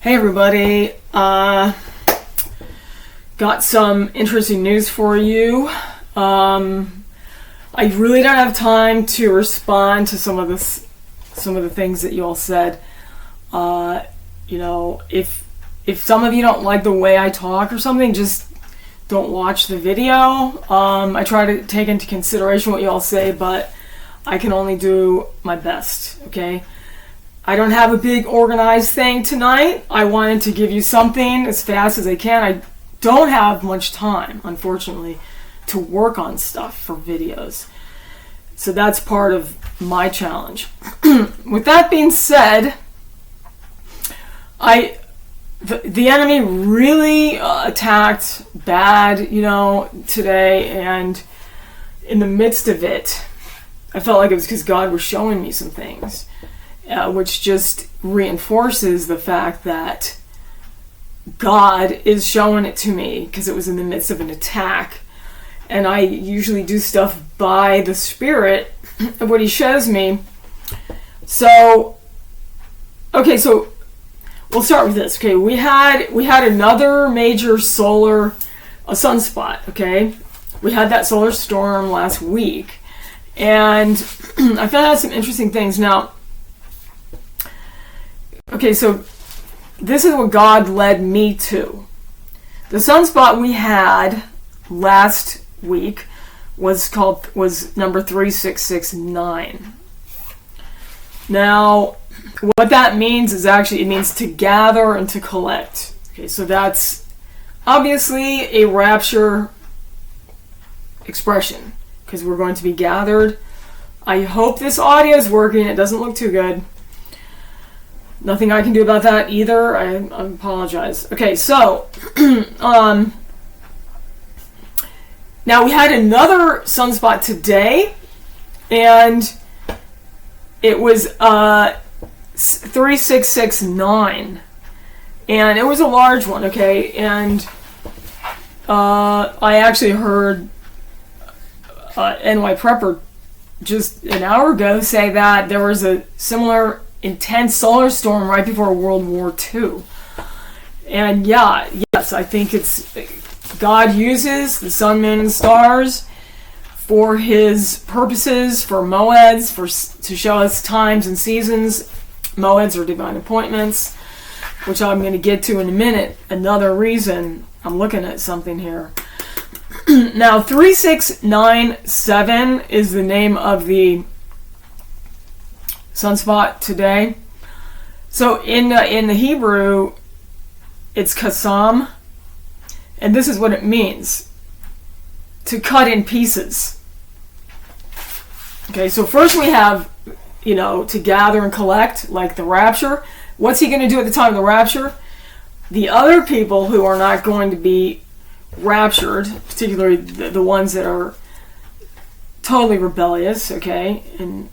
Hey everybody, got some interesting news for you. I really don't have time to respond to some of the things that you all said. If some of you don't like the way I talk or something, just don't watch the video. I try to take into consideration what you all say, but I can only do my best, okay? I don't have a big organized thing tonight. I wanted to give you something as fast as I can. I don't have much time, unfortunately, to work on stuff for videos. So that's part of my challenge. With that being said, the enemy really attacked bad, today, and in the midst of it, I felt like it was because God was showing me some things. Which just reinforces the fact that God is showing it to me because it was in the midst of an attack. And I usually do stuff by the Spirit of what He shows me. So we'll start with this. Okay, we had another major solar sunspot. Okay, we had that solar storm last week, and I found out some interesting things. Now, okay, so this is what God led me to. The sunspot we had last week was number 3669. Now, what that means is it means to gather and to collect. Okay, so that's obviously a rapture expression because we're going to be gathered. I hope this audio is working. It doesn't look too good. Nothing I can do about that either. I apologize. Okay, so now we had another sunspot today, and it was 3669, and it was a large one. Okay, and I actually heard NY Prepper just an hour ago say that there was a similar intense solar storm right before World War II. And yes, I think it's God uses the sun, moon, and stars for His purposes, for moeds, to show us times and seasons. Moeds are divine appointments, which I'm going to get to in a minute. Another reason I'm looking at something here. Now, 3697 is the name of the sunspot today. So in the Hebrew, it's kasam, and this is what it means: to cut in pieces. Okay, so first we have, to gather and collect, like the rapture. What's He going to do at the time of the rapture? The other people who are not going to be raptured, particularly the ones that are totally rebellious, okay, and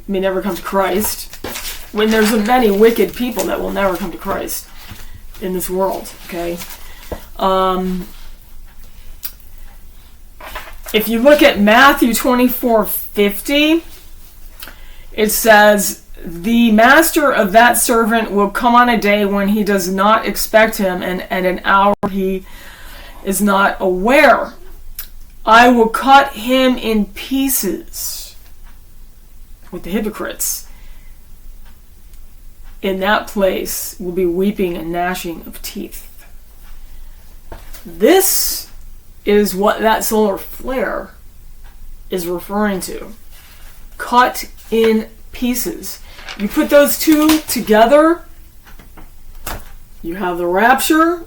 may never come to Christ, when there's many wicked people that will never come to Christ in this world, okay? If you look at Matthew 24:50, it says, "The master of that servant will come on a day when he does not expect him, and at an hour he is not aware. I will cut him in pieces." With the hypocrites. In that place will be weeping and gnashing of teeth. This is what that solar flare is referring to. Cut in pieces. You put those two together, you have the rapture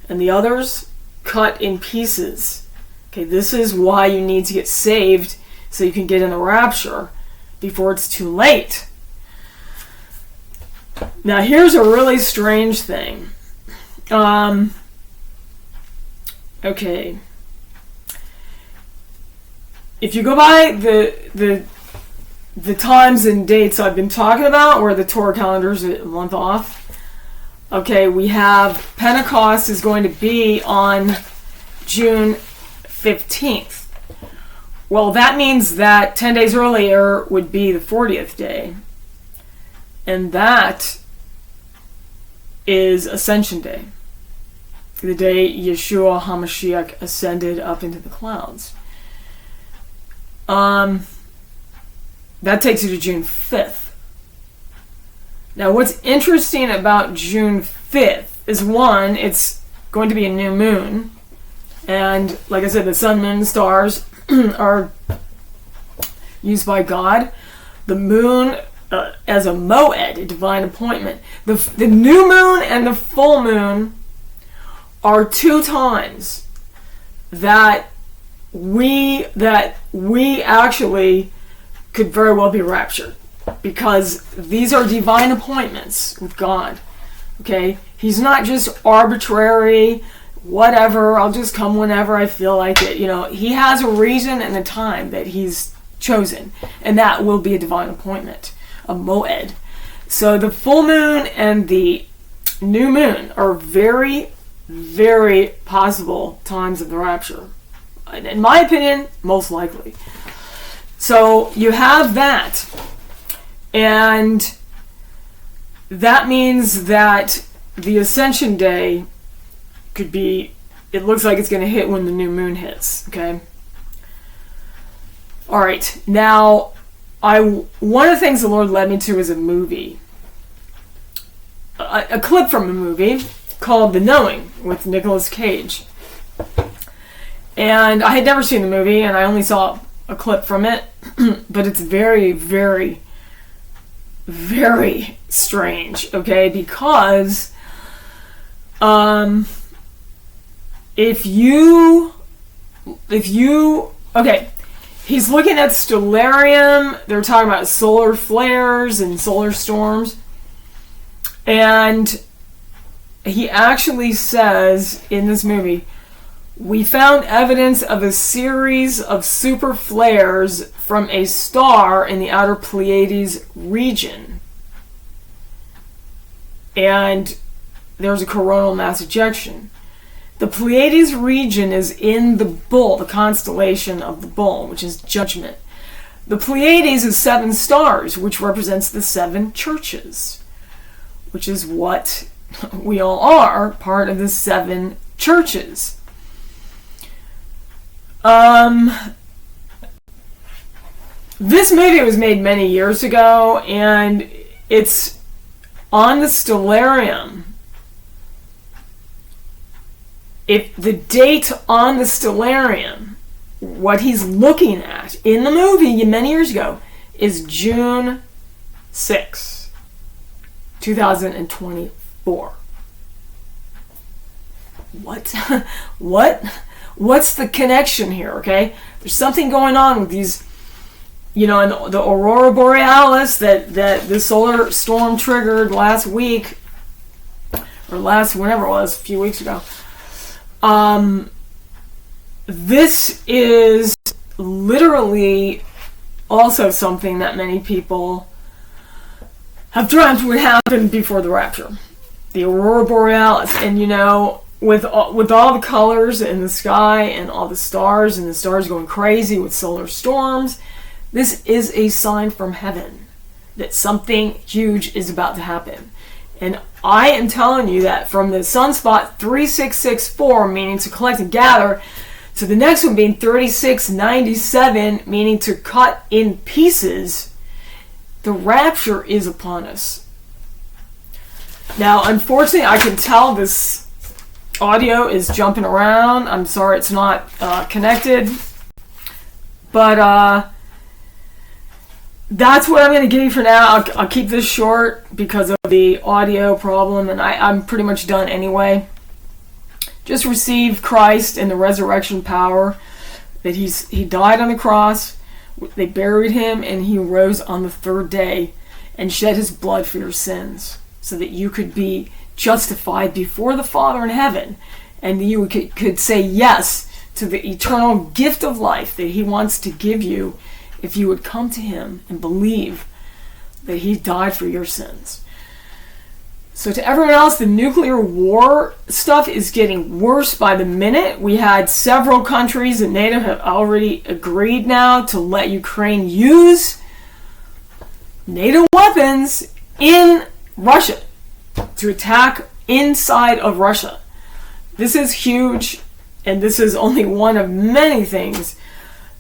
and the others cut in pieces. Okay, this is why you need to get saved so you can get in the rapture before it's too late. Now here's a really strange thing. Okay. If you go by the times and dates I've been talking about, where the Torah calendar is a month off, okay, we have Pentecost is going to be on June 15th. Well, that means that 10 days earlier would be the 40th day. And that is Ascension Day, the day Yeshua HaMashiach ascended up into the clouds. That takes you to June 5th. Now, what's interesting about June 5th is, one, it's going to be a new moon. And, like I said, the sun, moon, and stars are used by God. The moon as a moed, a divine appointment. The new moon and the full moon are two times that we actually could very well be raptured, because these are divine appointments with God. Okay? He's not just arbitrary, whatever, I'll just come whenever I feel like it. You know, he has a reason and a time that he's chosen, and that will be a divine appointment, a moed. So the full moon and the new moon are very, very possible times of the rapture. In my opinion, most likely. So you have that, and that means that the Ascension Day could be, it looks like it's going to hit when the new moon hits, okay? Alright, now, one of the things the Lord led me to is a movie. A clip from a movie called The Knowing with Nicolas Cage. And I had never seen the movie, and I only saw a clip from it, but it's very, very, very strange, okay? Because okay, he's looking at stellarium. They're talking about solar flares and solar storms, and he actually says in this movie, we found evidence of a series of super flares from a star in the outer Pleiades region. And there's a coronal mass ejection. The Pleiades region is in the bull, the constellation of the bull, which is judgment. The Pleiades is 7 stars, which represents the 7 churches, which is what we all are, part of the 7 churches. This movie was made many years ago, and it's on the stellarium. If the date on the stellarium, what he's looking at in the movie many years ago, is June 6, 2024. What? What's the connection here, okay? There's something going on with these, you know, and the Aurora Borealis that the solar storm triggered last week, or whenever it was, a few weeks ago. This is literally also something that many people have dreamt would happen before the rapture. The Aurora Borealis, and you know, with all the colors in the sky and all the stars and the stars going crazy with solar storms, this is a sign from heaven that something huge is about to happen. And I am telling you that from the sunspot 3664, meaning to collect and gather, to the next one being 3697, meaning to cut in pieces, the rapture is upon us. Now, unfortunately, I can tell this audio is jumping around. I'm sorry it's not connected. But that's what I'm going to give you for now. I'll keep this short because of the audio problem, and I'm pretty much done anyway. Just receive Christ and the resurrection power, that he died on the cross, they buried him, and he rose on the 3rd day and shed his blood for your sins, so that you could be justified before the Father in heaven, and you could say yes to the eternal gift of life that he wants to give you if you would come to him and believe that he died for your sins. So to everyone else, the nuclear war stuff is getting worse by the minute. We had several countries in NATO have already agreed now to let Ukraine use NATO weapons in Russia to attack inside of Russia. This is huge, and this is only one of many things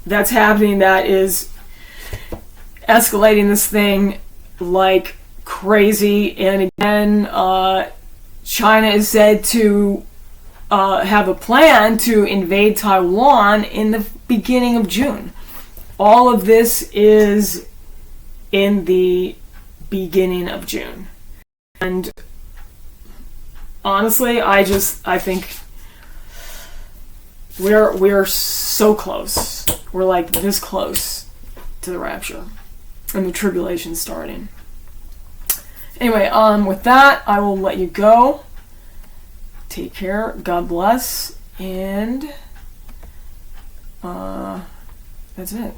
that's happening that is escalating this thing like crazy. And again, China is said to have a plan to invade Taiwan in the beginning of June. All of this is in the beginning of June. And honestly, I think we're so close. We're like this close to the rapture and the tribulation starting. Anyway, with that, I will let you go. Take care. God bless. And that's it.